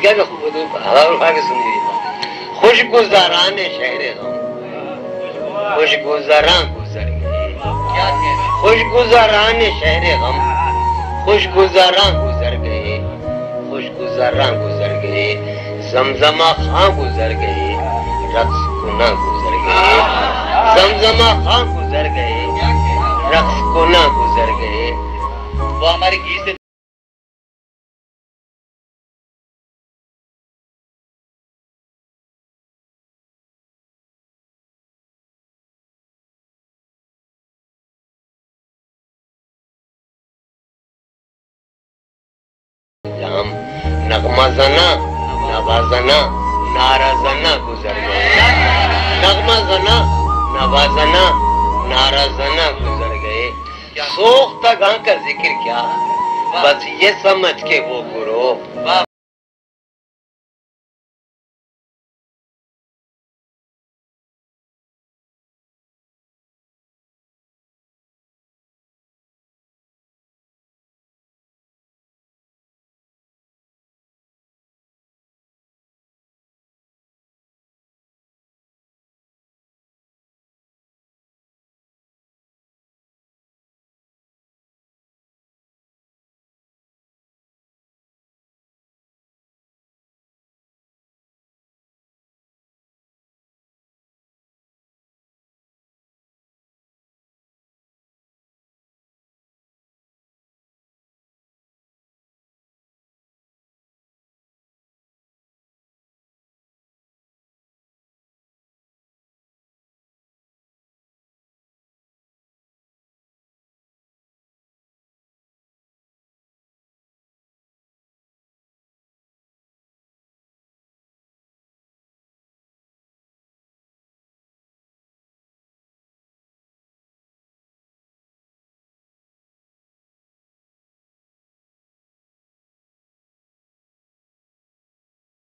کیا کہ ہوا اٹھا کے سنیے. خوش گزاران شہر غم خوش گزاراں گزر گئے. خوش گزاران شہر غم خوش گزاراں گزر گئے. خوش گزاراں گزر گئے. زمزمہ خاں گزر گئے. رقص کنا گزر گئے. زمزمہ خاں گزر گئے. رقص کنا گزر گئے. وہ ہماری گھی سے ہم نغمہ زنا نوازنا نعرہ زنا گزر گئے. نغمہ زنا نوازنا نعرہ زنا گزر گئے. سوختہ گاں کا ذکر کیا بس یہ سمجھ کے وہ گرو.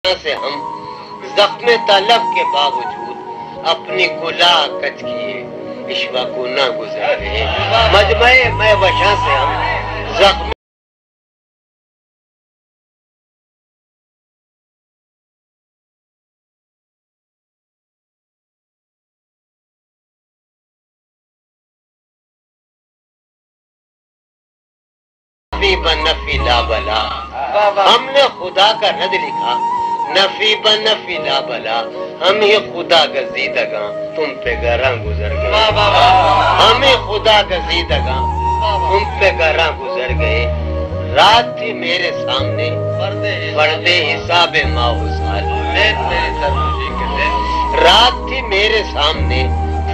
سے ہم زخم طلب کے باوجود اپنی گلا کچ کیے عشوہ کو نہ گزر گئے. مجمع میں وشاں سے ہم زخم نفی لا بلا. ہم نے خدا کا رد لکھا نفی بنفی لا بلا. ہم ہی خدا گزیدگاں تم پہ گراں گزر گئے. ہم ہی خدا گزیدگاں تم پہ گراں گزر گئے. رات تھی میرے سامنے فرد حساب ماہ سال. رات تھی میرے سامنے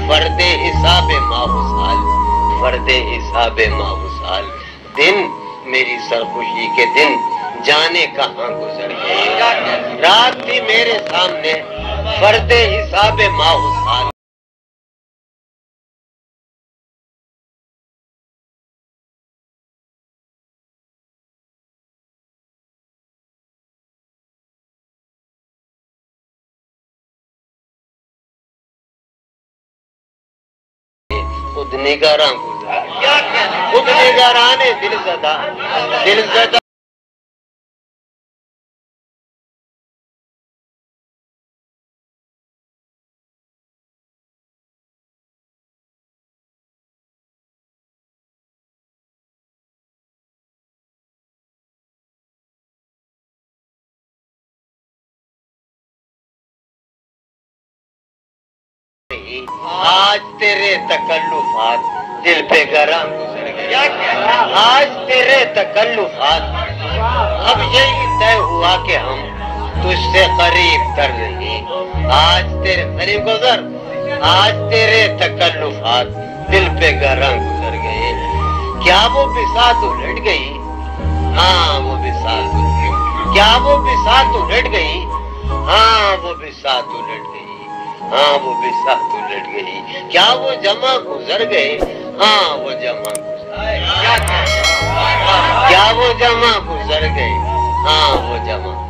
فرد حساب ماہ سال. فرد حساب ماہ سال. دن میری سرخوشی کے دن جانے کہاں گزر گئے. رات تھی میرے سامنے فرد حساب ماہ سال. خود نگراں گزر خود نگران دل زدہ دل زدہ آج تیرے تکلفات دل پہ گراں گزر گئے. آج تیرے تکلفات اب یہی طے ہوا کہ ہم تجھ سے قریب تر نہیں. آج تیرے قریب گزر. آج تیرے تکلفات دل پہ گراں گزر گئے. کیا وہ بساط الٹ گئی. ہاں وہ بساط الٹ گئی. کیا وہ بساط الٹ گئی. ہاں وہ بساط الٹ گئی. ہاں وہ بساط الٹ گئی. کیا وہ جمع گزر گئے. ہاں وہ جمع گزر گئے. کیا وہ جمع گزر گئے. ہاں وہ جمع